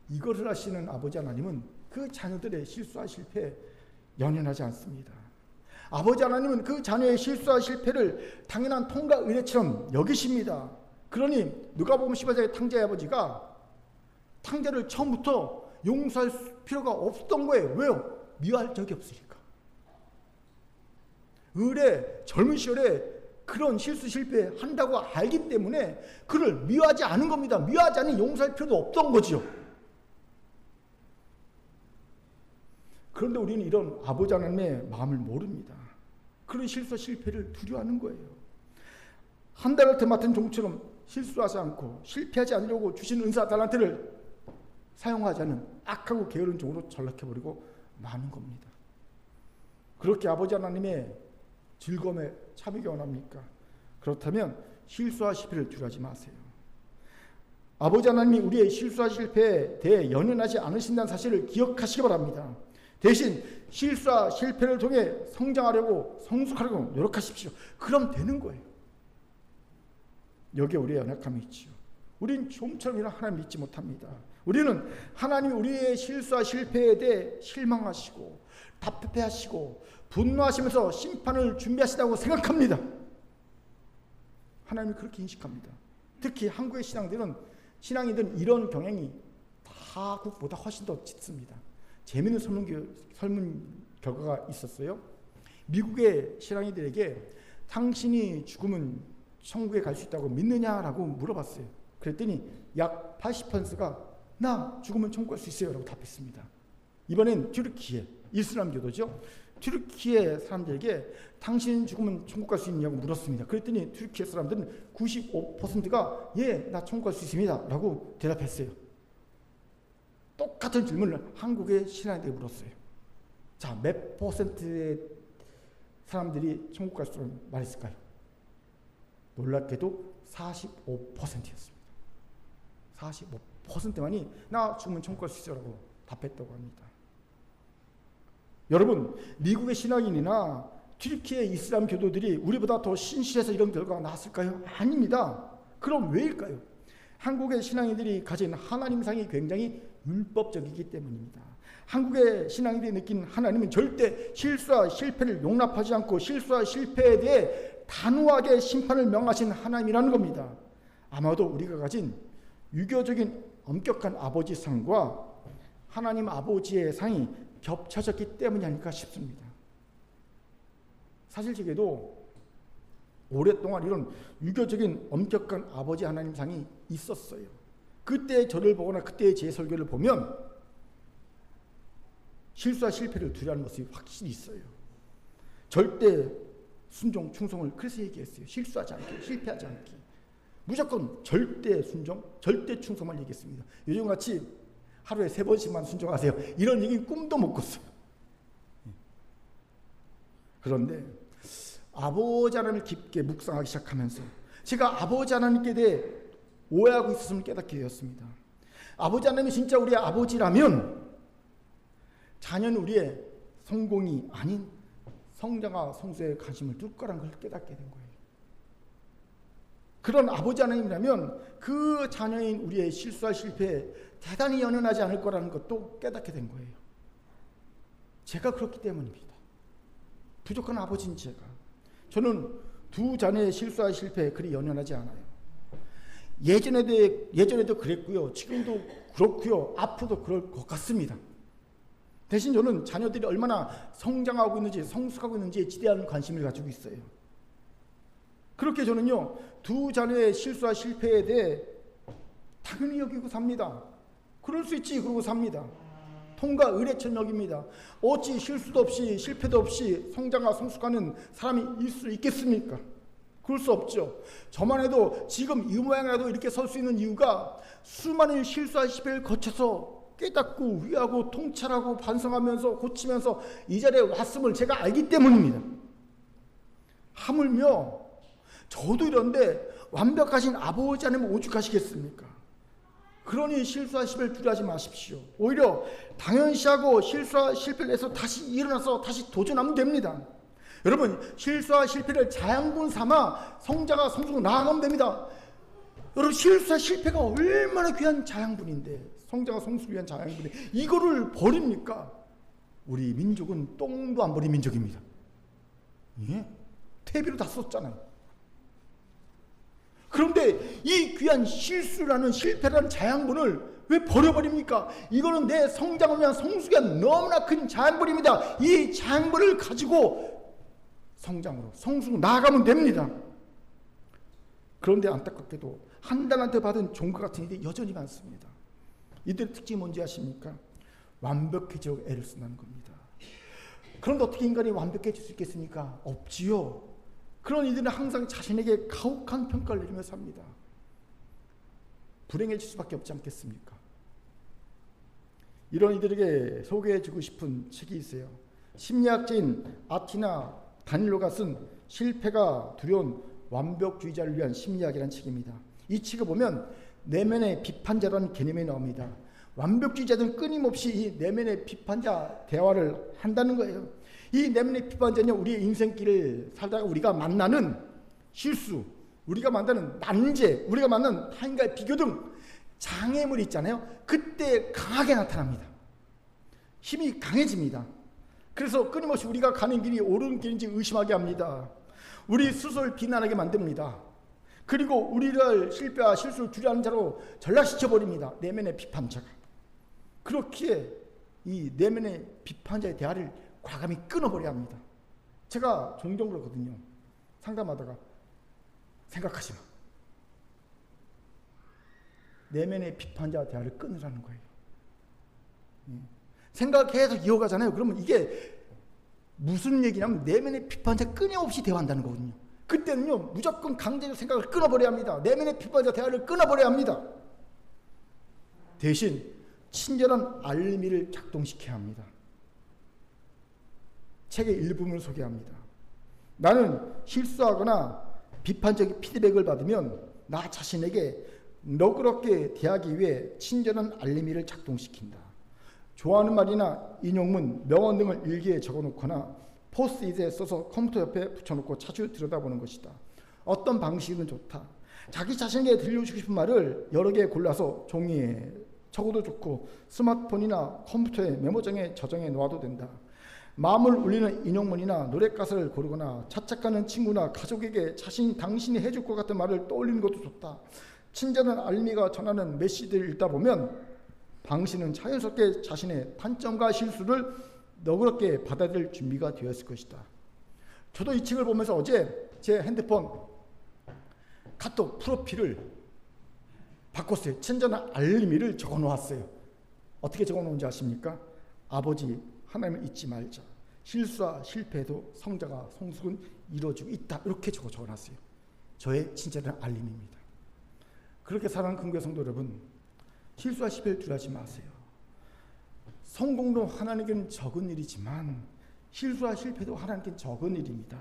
이것을 하시는 아버지 하나님은 그 자녀들의 실수와 실패에 연연하지 않습니다. 아버지 하나님은 그 자녀의 실수와 실패를 당연한 통과 의례처럼 여기십니다. 그러니 누가복음 18장의 탕자의 아버지가 탕자를 처음부터 용서할 필요가 없었던 거예요. 왜요? 미워할 적이 없으니까. 의뢰 젊은 시절에 그런 실수 실패 한다고 알기 때문에 그를 미워하지 않은 겁니다. 미워하지 않으니 용서할 필요도 없던 거죠. 그런데 우리는 이런 아버지 하나님의 마음을 모릅니다. 그런 실수 실패를 두려워하는 거예요. 한 달란트 맡은 종처럼 실수하지 않고 실패하지 않으려고 주신 은사 달란트를 사용하지 않은 악하고 게으른 종으로 전락해버리고 마는 겁니다. 그렇게 아버지 하나님의 즐거움에 참이기 원합니까? 그렇다면 실수와 실패를 두려워하지 마세요. 아버지 하나님이 우리의 실수와 실패에 대해 연연하지 않으신다는 사실을 기억하시기 바랍니다. 대신 실수와 실패를 통해 성장하려고 성숙하려고 노력하십시오. 그럼 되는 거예요. 여기에 우리의 연약함이 있지요. 우린 좀처럼 하나님 믿지 못합니다. 우리는 하나님이 우리의 실수와 실패에 대해 실망하시고 답답해하시고 분노하시면서 심판을 준비하시다고 생각합니다. 하나님이 그렇게 인식합니다. 특히 한국의 신앙인들은 이런 경향이 타국보다 훨씬 더 짙습니다. 재미있는 설문 결과가 있었어요. 미국의 신앙인들에게 당신이 죽으면 천국에 갈 수 있다고 믿느냐라고 물어봤어요. 그랬더니 약 80%가 나 죽으면 천국 갈 수 있어요 라고 답했습니다. 이번엔 튀르키예 이슬람교도죠. 튀르키예 사람들에게 당신 죽으면 천국 갈 수 있냐고 물었습니다. 그랬더니 튀르키예 사람들은 95%가 예, 나 천국 갈 수 있습니다 라고 대답했어요. 똑같은 질문을 한국의 신앙인들에게 물었어요. 자, 몇 %의 사람들이 천국 갈 수 있다고 말했을까요? 놀랍게도 45%였습니다. 45%만이 나 죽으면 천국 갈 수 있어라고 답했다고 합니다. 여러분, 미국의 신앙인이나 튀르키예 이슬람 교도들이 우리보다 더 신실해서 이런 결과가 나왔을까요? 아닙니다. 그럼 왜일까요? 한국의 신앙인들이 가진 하나님상이 굉장히 율법적이기 때문입니다. 한국의 신앙인들이 느낀 하나님은 절대 실수와 실패를 용납하지 않고 실수와 실패에 대해 단호하게 심판을 명하신 하나님이라는 겁니다. 아마도 우리가 가진 유교적인 엄격한 아버지 상과 하나님 아버지의 상이 겹쳐졌기 때문이 아닐까 싶습니다. 사실 제게도 오랫동안 이런 유교적인 엄격한 아버지 하나님 상이 있었어요. 그때 저를 보거나 그때의 제 설교를 보면 실수와 실패를 두려워하는 모습이 확실히 있어요. 절대 순종, 충성을 그래서 얘기했어요. 실수하지 않기, 실패하지 않기. 무조건 절대 순종, 절대 충성만 얘기했습니다. 요즘같이 하루에 3번씩만 순종하세요. 이런 얘기 꿈도 못 꿨어요. 그런데 아버지 하나님을 깊게 묵상하기 시작하면서 제가 아버지 하나님께 대해 오해하고 있었음을 깨닫게 되었습니다. 아버지 하나님이 진짜 우리의 아버지라면 자녀는 우리의 성공이 아닌 성장과 성수에 관심을 둘 거라는 걸 깨닫게 된 거예요. 그런 아버지 하나님이라면 그 자녀인 우리의 실수와 실패에 대단히 연연하지 않을 거라는 것도 깨닫게 된 거예요. 제가 그렇기 때문입니다. 부족한 아버지인 제가. 저는 두 자녀의 실수와 실패에 그리 연연하지 않아요. 예전에도 그랬고요. 지금도 그렇고요. 앞으로도 그럴 것 같습니다. 대신 저는 자녀들이 얼마나 성장하고 있는지 성숙하고 있는지에 지대한 관심을 가지고 있어요. 그렇게 저는요. 두 자녀의 실수와 실패에 대해 당연히 여기고 삽니다. 그럴 수 있지 그러고 삽니다. 통과 의례처럼 여깁니다. 어찌 실수도 없이 실패도 없이 성장과 성숙하는 사람이 있을 수 있겠습니까? 그럴 수 없죠. 저만 해도 지금 이 모양이라도 이렇게 설 수 있는 이유가 수많은 실수와 실패를 거쳐서 깨닫고 위하고 통찰하고 반성하면서 고치면서 이 자리에 왔음을 제가 알기 때문입니다. 하물며 저도 이런데 완벽하신 아버지 하나님 오죽하시겠습니까? 그러니 실수와 실패를 두려워하지 마십시오. 오히려 당연시하고 실수와 실패를 해서 다시 일어나서 다시 도전하면 됩니다. 여러분, 실수와 실패를 자양분 삼아 성자가 성숙으로 나아가면 됩니다. 여러분, 실수와 실패가 얼마나 귀한 자양분인데, 성자가 성숙을 위한 자양분인데 이거를 버립니까? 우리 민족은 똥도 안 버린 민족입니다. 예? 퇴비로 다 썼잖아요. 그런데 이 귀한 실수라는 실패라는 자양분을 왜 버려버립니까? 이거는 내 성장을 위한 성숙이 너무나 큰 자양분입니다. 이 자양분을 가지고 성장으로 성숙으로 나아가면 됩니다. 그런데 안타깝게도 한단한테 받은 종과 같은 일이 여전히 많습니다. 이들의 특징이 뭔지 아십니까? 완벽해지려고 애를 쓴다는 겁니다. 그런데 어떻게 인간이 완벽해질 수 있겠습니까? 없지요. 그런 이들은 항상 자신에게 가혹한 평가를 내리며 삽니다. 불행해질 수밖에 없지 않겠습니까? 이런 이들에게 소개해주고 싶은 책이 있어요. 심리학자인 아티나 다닐로가 쓴 실패가 두려운 완벽주의자를 위한 심리학이라는 책입니다. 이 책을 보면 내면의 비판자라는 개념이 나옵니다. 완벽주의자들은 끊임없이 이 내면의 비판자 대화를 한다는 거예요. 이 내면의 비판자는 우리의 인생길을 살다가 우리가 만나는 실수, 우리가 만나는 난제, 우리가 만나는 타인과의 비교 등 장애물이 있잖아요. 그때 강하게 나타납니다. 힘이 강해집니다. 그래서 끊임없이 우리가 가는 길이 옳은 길인지 의심하게 합니다. 우리 스스로를 비난하게 만듭니다. 그리고 우리를 실패와 실수를 두려워하는 자로 전락시켜버립니다. 내면의 비판자가. 그렇기에 이 내면의 비판자의 대화를 과감히 끊어버려야 합니다. 제가 종종 그러거든요. 상담하다가 생각하지 마. 내면의 비판자와 대화를 끊으라는 거예요. 생각을 계속 이어가잖아요. 그러면 이게 무슨 얘기냐면 내면의 비판자 끊임없이 대화한다는 거거든요. 그때는요 무조건 강제로 생각을 끊어버려야 합니다. 내면의 비판자 대화를 끊어버려야 합니다. 대신 친절한 알림이를 작동시켜야 합니다. 책의 일부분을 소개합니다. 나는 실수하거나 비판적인 피드백을 받으면 나 자신에게 너그럽게 대하기 위해 친절한 알림이를 작동시킨다. 좋아하는 말이나 인용문, 명언 등을 일기에 적어놓거나 포스트잇에 써서 컴퓨터 옆에 붙여놓고 자주 들여다보는 것이다. 어떤 방식은 좋다. 자기 자신에게 들려주고 싶은 말을 여러 개 골라서 종이에 적어도 좋고 스마트폰이나 컴퓨터에 메모장에 저장해 놓아도 된다. 마음을 울리는 인용문이나 노랫가사를 고르거나 자책하는 친구나 가족에게 당신이 해줄 것 같은 말을 떠올리는 것도 좋다. 친절한 알림이가 전하는 메시지를 읽다 보면 당신은 자연스럽게 자신의 단점과 실수를 너그럽게 받아들일 준비가 되었을 것이다. 저도 이 책을 보면서 어제 제 핸드폰 카톡 프로필을 바꿨어요. 친절한 알림이를 적어 놓았어요. 어떻게 적어 놓은지 아십니까? 아버지 하나님을 잊지 말자. 실수와 실패도 성자가 성숙은 이루어지고 있다. 이렇게 적어 놨어요. 저의 친절한 알림입니다. 그렇게 사랑하는 큰교회 성도 여러분, 실수와 실패를 두려워하지 마세요. 성공도 하나님께는 적은 일이지만 실수와 실패도 하나님께는 적은 일입니다.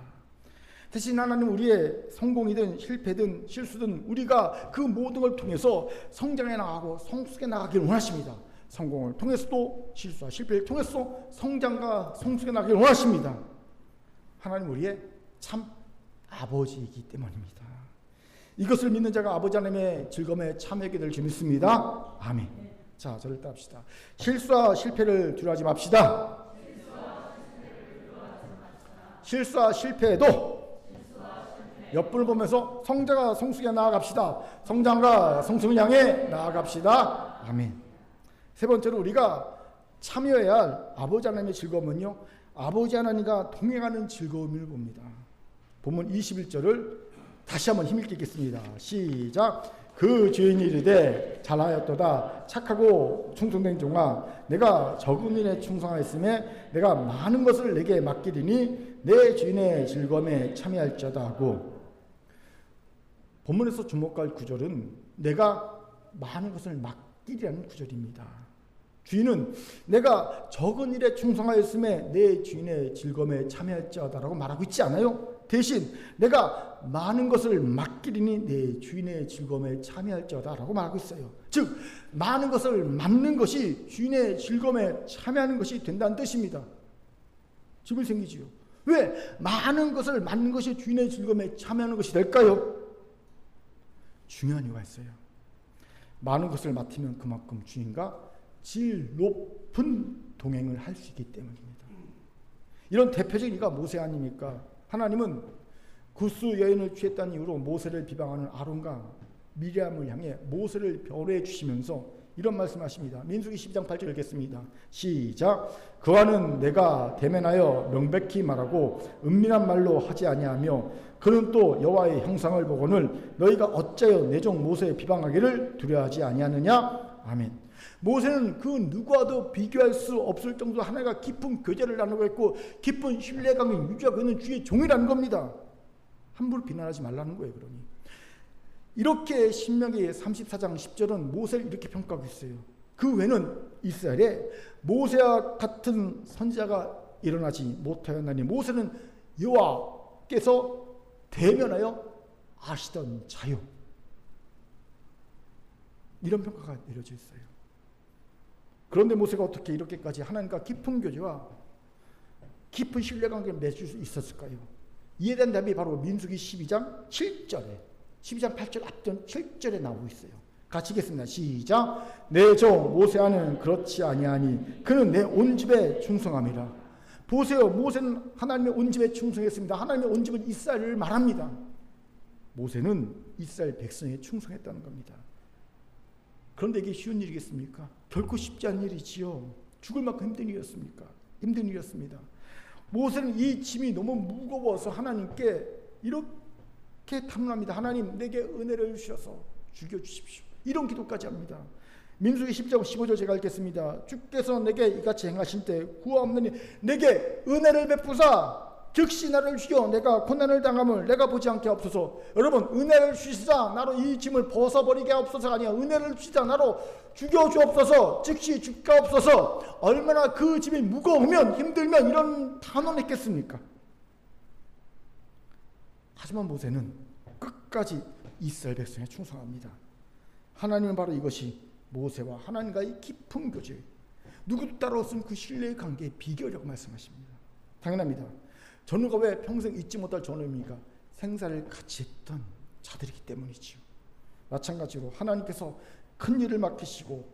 대신 하나님 우리의 성공이든 실패든 실수든 우리가 그 모든 걸 통해서 성장해 나가고 성숙해 나가기를 원하십니다. 성공을 통해서도 실수와 실패를 통해서 성장과 성숙해 나가기를 원하십니다. 하나님 우리의 참 아버지이기 때문입니다. 이것을 믿는 자가 아버지 하나님의 즐거움에 참여하게 될 줄 믿습니다. 아멘. 자, 저를 따릅시다. 실수와 실패를 두려워하지 맙시다. 실수와 실패에도 옆분을 보면서 성자가 성숙에 나아갑시다. 성장과 성숙을 향해 나아갑시다. 아멘. 세 번째로 우리가 참여해야 할 아버지 하나님의 즐거움은요, 아버지 하나님과 동행하는 즐거움을 봅니다. 본문 21절을 다시 한번 힘있게 읽겠습니다. 시작. 그 주인이 이르되 잘하였도다 착하고 충성된 종아, 내가 적은 일에 충성하였음에 내가 많은 것을 내게 맡기리니 내 주인의 즐거움에 참여할지어다 하고, 본문에서 주목할 구절은 내가 많은 것을 맡기리라는 구절입니다. 주인은 내가 적은 일에 충성하였음에 내 주인의 즐거움에 참여할지어다라고 말하고 있지 않아요. 대신 내가 많은 것을 맡기리니 내 주인의 즐거움에 참여할지어다라고 말하고 있어요. 즉 많은 것을 맡는 것이 주인의 즐거움에 참여하는 것이 된다는 뜻입니다. 질문이 생기지요. 왜 많은 것을 맡는 것이 주인의 즐거움에 참여하는 것이 될까요? 중요한 이유가 있어요. 많은 것을 맡으면 그만큼 주인과 질 높은 동행을 할 수 있기 때문입니다. 이런 대표적인 이유가 모세 아닙니까? 하나님은 구스 여인을 취했다는 이유로 모세를 비방하는 아론과 미리암을 향해 모세를 변호해 주시면서 이런 말씀하십니다. 민수기 12장 8절 읽겠습니다. 시작. 그와는 내가 대면하여 명백히 말하고 은밀한 말로 하지 아니하며 그는 또 여호와의 형상을 보거늘 너희가 어찌하여 내 종 모세의 비방하기를 두려워하지 아니하느냐. 아멘. 모세는 그 누구와도 비교할 수 없을 정도로 하나님과 깊은 교제를 나누고 있고 깊은 신뢰감을 유지하고 있는 주의 종이라는 겁니다. 함부로 비난하지 말라는 거예요. 그러니 이렇게 신명기 34장 10절은 모세를 이렇게 평가하고 있어요. 그 외에는 이스라엘에 모세와 같은 선지자가 일어나지 못하였나니 모세는 여호와께서 대면하여 아시던 자요. 이런 평가가 내려져 있어요. 그런데 모세가 어떻게 이렇게까지 하나님과 깊은 교제와 깊은 신뢰관계를 맺을 수 있었을까요? 이에 대한 답이 바로 민수기 12장 7절에 12장 8절 앞전 7절에 나오고 있어요. 같이 읽겠습니다. 시작. 내 종 모세와는 그렇지 아니하니 그는 내 온 집에 충성함이라. 보세요. 모세는 하나님의 온 집에 충성했습니다. 하나님의 온 집은 이스라엘을 말합니다. 모세는 이스라엘 백성에 충성했다는 겁니다. 그런데 이게 쉬운 일이겠습니까? 결코 쉽지 않은 일이지요. 죽을 만큼 힘든 일이었습니까? 힘든 일이었습니다. 모세는 이 짐이 너무 무거워서 하나님께 이렇게 탐납니다. 하나님 내게 은혜를 주셔서 죽여주십시오. 이런 기도까지 합니다. 민수기 10장 15절 제가 읽겠습니다. 주께서 내게 이같이 행하신 때 구하옵나니 내게 은혜를 베푸사 즉시 나를 죽여 내가 고난을 당함을 내가 보지 않게 하옵소서. 여러분, 은혜를 주시자 나로 이 짐을 벗어버리게 하옵소서가 아니라 은혜를 주시자 나로 죽여주옵소서, 즉시 죽게 하옵소서. 얼마나 그 짐이 무거우면 힘들면 이런 단언을 했겠습니까? 하지만 모세는 끝까지 이스라엘 백성에 충성합니다. 하나님은 바로 이것이 모세와 하나님과의 깊은 교제, 누구도 따로 없은 그 신뢰의 관계의 비결이라고 말씀하십니다. 당연합니다. 전우가 왜 평생 잊지 못할 전우입니까? 생사를 같이 했던 자들이기 때문이지요. 마찬가지로 하나님께서 큰 일을 맡기시고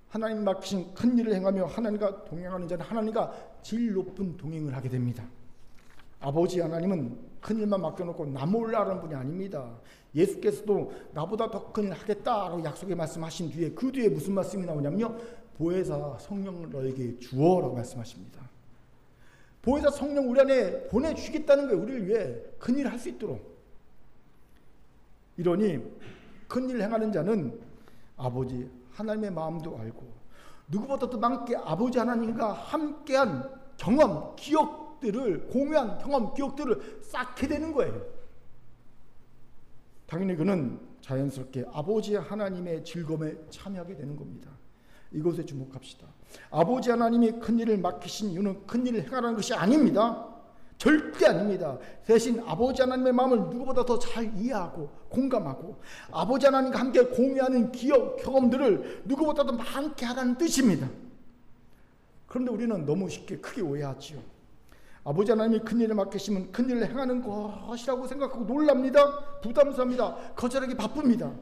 하나님 맡기신 큰 일을 행하며 하나님과 동행하는 자는 하나님과 제일 높은 동행을 하게 됩니다. 아버지 하나님은 큰 일만 맡겨놓고 나 몰라라는 분이 아닙니다. 예수께서도 나보다 더 큰 일 하겠다라고 약속의 말씀하신 뒤에 그 뒤에 무슨 말씀이 나오냐면요, 보혜사 성령을 너에게 주어라고 말씀하십니다. 보혜사 성령 우리 안에 보내주겠다는 거예요. 우리를 위해 큰 일을 할 수 있도록. 이러니 큰 일을 행하는 자는 아버지 하나님의 마음도 알고 누구보다도 많게 아버지 하나님과 함께한 경험, 기억들을 공유한 경험, 기억들을 쌓게 되는 거예요. 당연히 그는 자연스럽게 아버지 하나님의 즐거움에 참여하게 되는 겁니다. 이것에 주목합시다. 아버지 하나님이 큰일을 맡기신 이유는 큰일을 행하라는 것이 아닙니다. 절대 아닙니다. 대신 아버지 하나님의 마음을 누구보다 더 잘 이해하고 공감하고 아버지 하나님과 함께 공유하는 기억, 경험들을 누구보다 더 많게 하라는 뜻입니다. 그런데 우리는 너무 쉽게 크게 오해하지요. 아버지 하나님이 큰일을 맡기시면 큰일을 행하는 것이라고 생각하고 놀랍니다. 부담스럽니다. 거절하기 바쁩니다.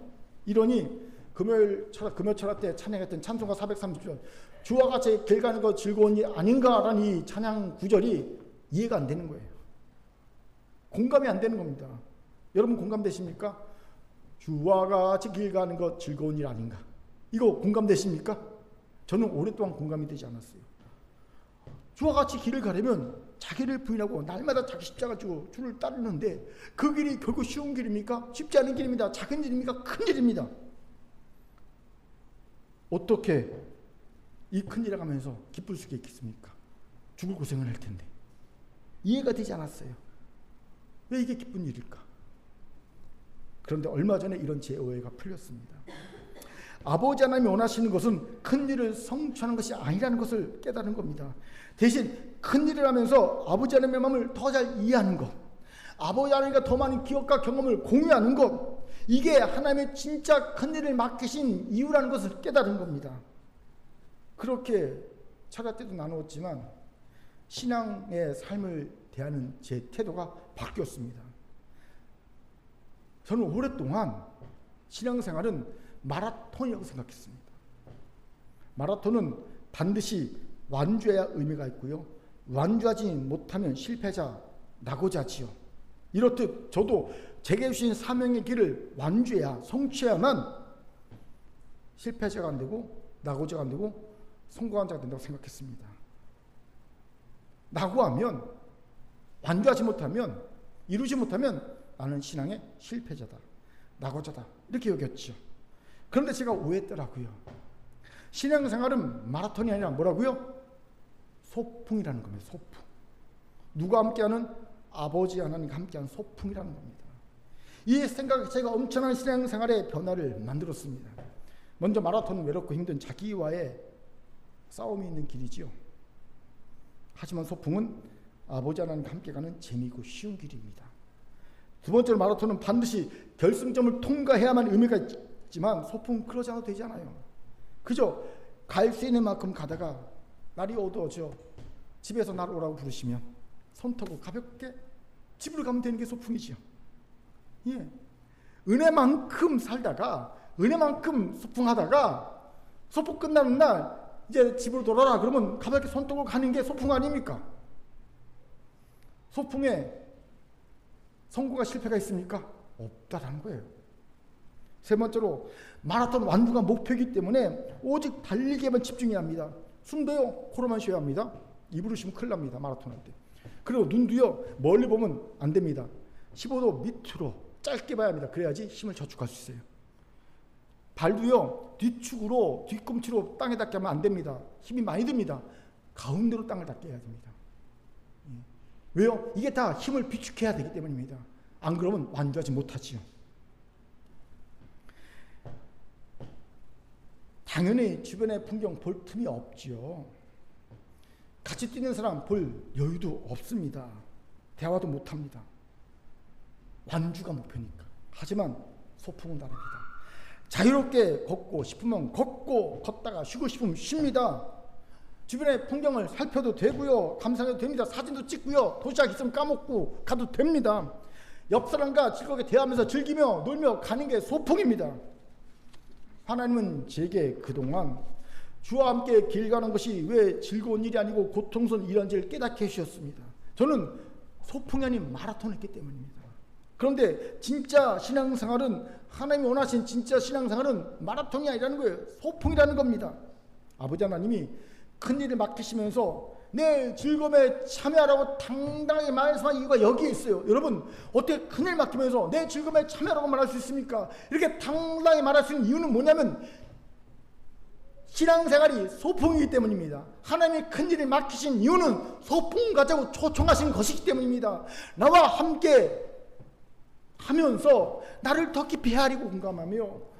이러니 금요 철학 때 찬양했던 찬송가 430절 주와 같이 길 가는 거 즐거운 일 아닌가라는 이 찬양 구절이 이해가 안 되는 거예요. 공감이 안 되는 겁니다. 여러분 공감되십니까? 주와 같이 길 가는 것 즐거운 일 아닌가? 이거 공감되십니까? 저는 오랫동안 공감이 되지 않았어요. 주와 같이 길을 가려면 자기를 부인하고 날마다 자기 십자가 지고 주를 따르는데 그 길이 결국 쉬운 길입니까? 쉽지 않은 길입니다. 작은 일입니까? 큰 일입니다. 어떻게 이 큰 일을 하면서 기쁠 수 있겠습니까? 죽을 고생을 할 텐데. 이해가 되지 않았어요. 왜 이게 기쁜 일일까? 그런데 얼마 전에 이런 제 오해가 풀렸습니다. 아버지 하나님이 원하시는 것은 큰 일을 성취하는 것이 아니라는 것을 깨달은 겁니다. 대신 큰 일을 하면서 아버지 하나님의 마음을 더 잘 이해하는 것, 아버지 하나님과 더 많은 기억과 경험을 공유하는 것, 이게 하나님의 진짜 큰 일을 맡기신 이유라는 것을 깨달은 겁니다. 그렇게 철학 때도 나누었지만 신앙의 삶을 대하는 제 태도가 바뀌었습니다. 저는 오랫동안 신앙생활은 마라톤이라고 생각했습니다. 마라톤은 반드시 완주해야 의미가 있고요. 완주하지 못하면 실패자, 낙오자지요. 이렇듯 저도 제게 주신 사명의 길을 완주해야, 성취해야만 실패자가 안 되고 낙오자가 안 되고 성공한 자가 된다고 생각했습니다. 낙오하면, 완주하지 못하면, 이루지 못하면 나는 신앙의 실패자다, 낙오자다 이렇게 여겼죠. 그런데 제가 오해했더라고요. 신앙생활은 마라톤이 아니라 뭐라고요? 소풍이라는 겁니다. 소풍. 누가 함께하는? 아버지 하나님과 함께하는 소풍이라는 겁니다. 이 생각 제가 엄청난 신앙생활의 변화를 만들었습니다. 먼저 마라톤은 외롭고 힘든 자기와의 싸움이 있는 길이지요. 하지만 소풍은 아버지 하나님과 함께 가는 재미있고 쉬운 길입니다. 두 번째로 마라톤은 반드시 결승점을 통과해야만 의미가 있지만 소풍은 그러지 않아도 되잖아요. 그죠? 갈 수 있는 만큼 가다가 날이 어두워져 집에서 나를 오라고 부르시면 손터고 가볍게 집으로 가면 되는 게 소풍이지요. 예. 은혜만큼 살다가 은혜만큼 소풍하다가 소풍 끝나는 날 이제 집으로 돌아라 그러면 가볍게 손톱을 가는 게 소풍 아닙니까? 소풍에 성공과 실패가 있습니까? 없다라는 거예요. 세 번째로 마라톤 완주가 목표이기 때문에 오직 달리기에만 집중해야 합니다. 숨도요 코로만 쉬어야 합니다. 입으로 쉬면 큰일 납니다. 마라톤 할 때. 그리고 눈도요 멀리 보면 안 됩니다. 15도 밑으로 짧게 봐야 합니다. 그래야지 힘을 저축할 수 있어요. 발도요 뒤축으로 뒤꿈치로 땅에 닿게 하면 안 됩니다. 힘이 많이 듭니다. 가운데로 땅을 닿게 해야 됩니다. 왜요? 이게 다 힘을 비축해야 되기 때문입니다. 안 그러면 완주하지 못하지요. 당연히 주변의 풍경 볼 틈이 없지요. 같이 뛰는 사람 볼 여유도 없습니다. 대화도 못합니다. 완주가 목표니까. 하지만 소풍은 다릅니다. 자유롭게 걷고 싶으면 걷고 걷다가 쉬고 싶으면 쉽니다. 주변의 풍경을 살펴도 되고요. 감상해도 됩니다. 사진도 찍고요. 도시락 있으면 까먹고 가도 됩니다. 옆 사람과 즐겁게 대화하면서 즐기며 놀며 가는 게 소풍입니다. 하나님은 제게 그동안 주와 함께 길 가는 것이 왜 즐거운 일이 아니고 고통스러운 일인지를 깨닫게 해주셨습니다. 저는 소풍이 아닌 마라톤을 했기 때문입니다. 그런데 진짜 신앙생활은 하나님이 원하신 진짜 신앙생활은 마라톤이 아니라는 거예요. 소풍이라는 겁니다. 아버지 하나님이 큰일을 맡기시면서 내 즐거움에 참여하라고 당당하게 말씀한 이유가 여기에 있어요. 여러분 어떻게 큰일 맡기면서 내 즐거움에 참여하라고 말할 수 있습니까? 이렇게 당당하게 말할 수 있는 이유는 뭐냐면 신앙생활이 소풍이기 때문입니다. 하나님이 큰일을 맡기신 이유는 소풍 가자고 초청하신 것이기 때문입니다. 나와 함께 하면서 나를 더 깊이 헤아리고 공감하며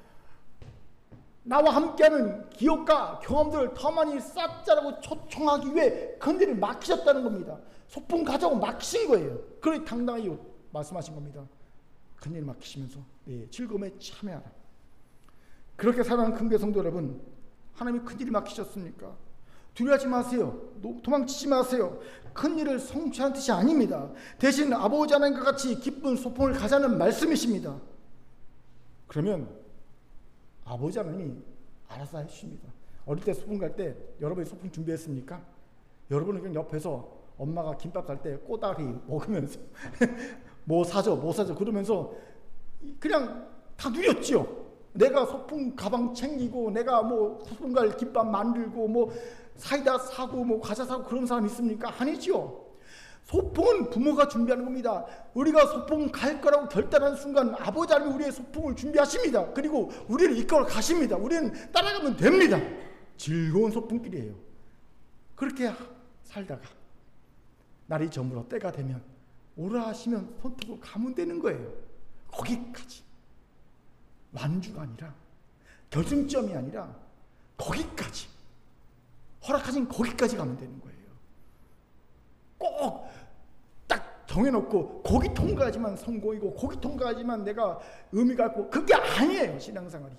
나와 함께하는 기억과 경험들을 더 많이 쌓자라고 초청하기 위해 큰일을 맡기셨다는 겁니다. 소풍 가자고 맡기신 거예요. 그러니 당당히 말씀하신 겁니다. 큰일을 맡기시면서 네, 즐거움에 참여하라. 그렇게 살아가는 큰교회 성도 여러분, 하나님이 큰일을 맡기셨습니까? 두려워하지 마세요. 도망치지 마세요. 큰일을 성취하는 뜻이 아닙니다. 대신 아버지 하나님과 같이 기쁜 소풍을 가자는 말씀이십니다. 그러면 아버지 하나님이 알아서 해주십니다. 어릴 때 소풍 갈 때 여러분이 소풍 준비했습니까? 여러분은 그냥 옆에서 엄마가 김밥 살 때 꼬다리 먹으면서 뭐 사줘 그러면서 그냥 다 누렸죠. 내가 소풍 가방 챙기고 내가 뭐 소풍 갈 김밥 만들고 뭐 사이다 사고 뭐 과자 사고 그런 사람 있습니까? 아니죠. 소풍은 부모가 준비하는 겁니다. 우리가 소풍 갈 거라고 결단하는 순간 아버지 하나님이 우리의 소풍을 준비하십니다. 그리고 우리를 이끌어 가십니다. 우리는 따라가면 됩니다. 즐거운 소풍길이에요. 그렇게 살다가 날이 저물어 때가 되면 오라 하시면 손톱으로 가면 되는 거예요. 거기까지. 완주가 아니라 결승점이 아니라 거기까지. 허락하신 거기까지 가면 되는 거예요. 꼭 딱 정해놓고 거기 통과하지만 성공이고 거기 통과하지만 내가 의미가 있고 그게 아니에요. 신앙생활이.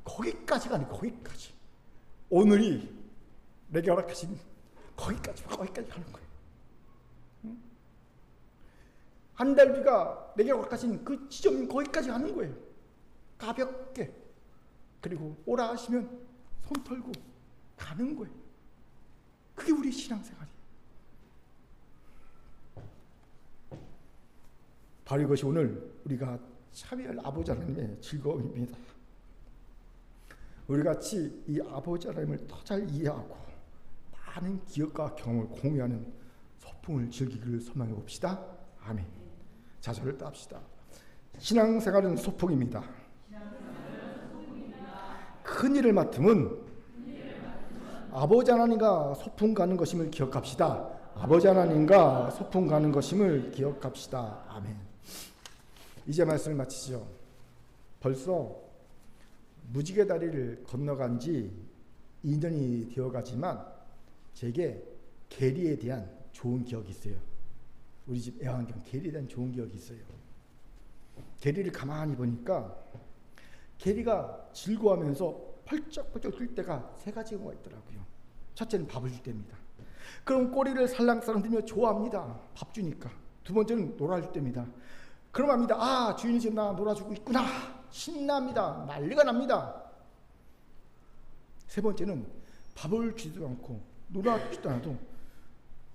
거기까지가 아니고 거기까지. 오늘이 내게 허락하신 거기까지 가는 거예요. 한 달 뒤가 내게 허락하신 그 지점인 거기까지 가는 거예요. 가볍게. 그리고 오라 하시면 손 털고 가는 거예요. 그게 우리 신앙생활이에요. 바로 이것이 오늘 우리가 참여할 아버지 하나님의 즐거움입니다. 우리 같이 이 아버지 하나님을 더 잘 이해하고 많은 기억과 경험을 공유하는 소풍을 즐기기를 소망해 봅시다. 아멘. 자절을 따합시다. 신앙생활은 소풍입니다. 큰 일을 맡으면 아버지 하나님과 소풍 가는 것임을 기억합시다. 아버지 하나님과 소풍 가는 것임을 기억합시다. 아멘. 이제 말씀을 마치죠. 벌써 무지개 다리를 건너간 지 2년이 되어가지만 제게 계리에 대한 좋은 기억이 있어요. 우리 집 애완견 계리에 대한 좋은 기억이 있어요. 계리를 가만히 보니까 계리가 즐거워하면서 펄쩍펄쩍 뛸 때가 세 가지가 있더라고요. 첫째는 밥을 줄 때입니다. 그럼 꼬리를 살랑살랑 들며 좋아합니다. 밥 주니까. 두 번째는 놀아줄 때입니다. 그럼 합니다. 아, 주인이 지금 나 놀아주고 있구나. 신납니다. 난리가 납니다. 세 번째는 밥을 주지도 않고 놀아주지도 않아도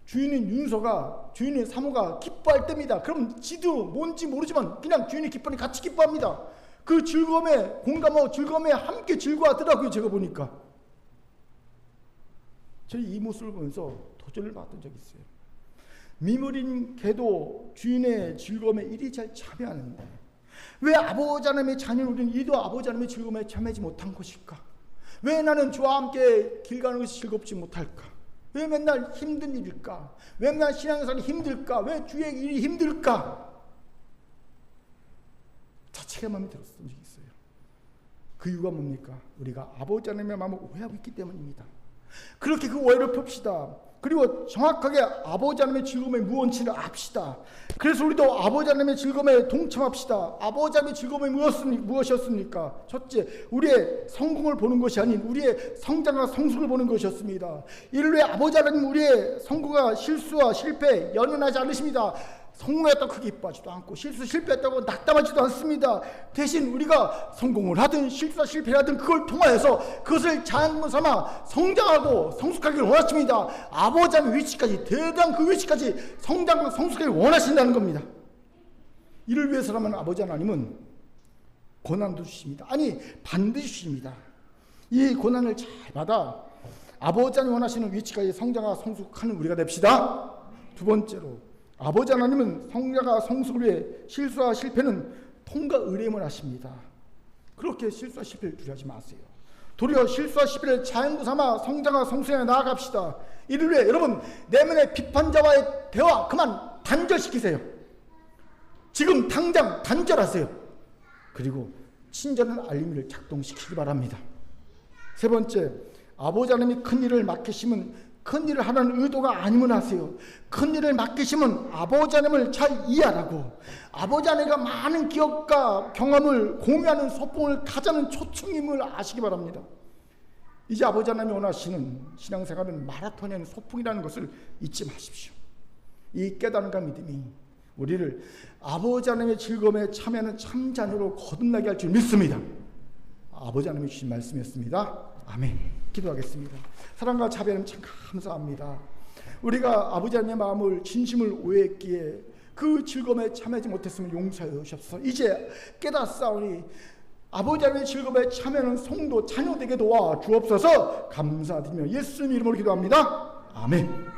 주인인 윤서가, 주인인 사모가 기뻐할 때입니다. 그럼 지도 뭔지 모르지만 그냥 주인이 기뻐하니 같이 기뻐합니다. 그 즐거움에 공감하고 즐거움에 함께 즐거워하더라고요. 제가 보니까. 저희 이 모습을 보면서 도전을 받은 적이 있어요. 미물인 개도 주인의 즐거움에 이리 잘 참여하는데 왜 아버지 하나님의 자녀인 우리는 이도 아버지 하나님의 즐거움에 참여하지 못한 것일까? 왜 나는 주와 함께 길 가는 것이 즐겁지 못할까? 왜 맨날 힘든 일일까? 왜 맨날 신앙생활이 힘들까? 왜 주의 일이 힘들까? 자책감이 들었던 적이 있어요. 그 이유가 뭡니까? 우리가 아버지 하나님의 마음을 오해하고 있기 때문입니다. 그렇게 그 오해를 풉시다. 그리고 정확하게 아버지 하나님의 즐거움의 무언지를 압시다. 그래서 우리도 아버지 하나님의 즐거움에 동참합시다. 아버지 하나님의 즐거움이 무엇이었습니까? 첫째, 우리의 성공을 보는 것이 아닌 우리의 성장과 성숙을 보는 것이었습니다. 이를 위해 아버지 하나님 우리의 성공과 실수와 실패 연연하지 않으십니다. 성공했다고 크게 기뻐하지도 않고 실패했다고 낙담하지도 않습니다. 대신 우리가 성공을 하든 실수와 실패를 하든 그걸 통하여서 그것을 자양분 삼아 성장하고 성숙하기를 원하십니다. 아버지 하나님의 위치까지, 대단한 그 위치까지 성장과 성숙하기를 원하신다는 겁니다. 이를 위해서라면 아버지 하나님은 고난도 주십니다. 아니, 반드시 주십니다. 이 고난을 잘 받아 아버지 하나님 원하시는 위치까지 성장과 성숙하는 우리가 됩시다. 두 번째로, 아버지 하나님은 성장과 성숙을 위해 실수와 실패는 통과 의뢰만 하십니다. 그렇게 실수와 실패를 두려워하지 마세요. 도리어 실수와 실패를 자연구 삼아 성장과 성숙에 나아갑시다. 이를 위해 여러분 내면의 비판자와의 대화 그만 단절시키세요. 지금 당장 단절하세요. 그리고 친절한 알림을 작동시키기 바랍니다. 세 번째, 아버지 하나님이 큰 일을 맡기시면 큰 일을 하라는 의도가 아니면 하세요. 큰 일을 맡기시면 아버지 하나님을 잘 이해하라고, 아버지 하나님과 많은 기억과 경험을 공유하는 소풍을 가자는 초청임을 아시기 바랍니다. 이제 아버지 하나님이 원하시는 신앙생활은 마라톤이 아닌 소풍이라는 것을 잊지 마십시오. 이 깨달음과 믿음이 우리를 아버지 하나님의 즐거움에 참여하는 참 자녀로 거듭나게 할 줄 믿습니다. 아버지 하나님이 주신 말씀이었습니다. 아멘. 기도하겠습니다. 사랑과 자비하님 참 감사합니다. 우리가 아버지 하나님의 마음을 진심을 오해했기에 그 즐거움에 참여하지 못했으면 용서해 주옵소서. 이제 깨닫사오니 아버지 하나님의 즐거움에 참여하는 성도 자녀 되게 도와 주옵소서. 감사드리며 예수님 이름으로 기도합니다. 아멘.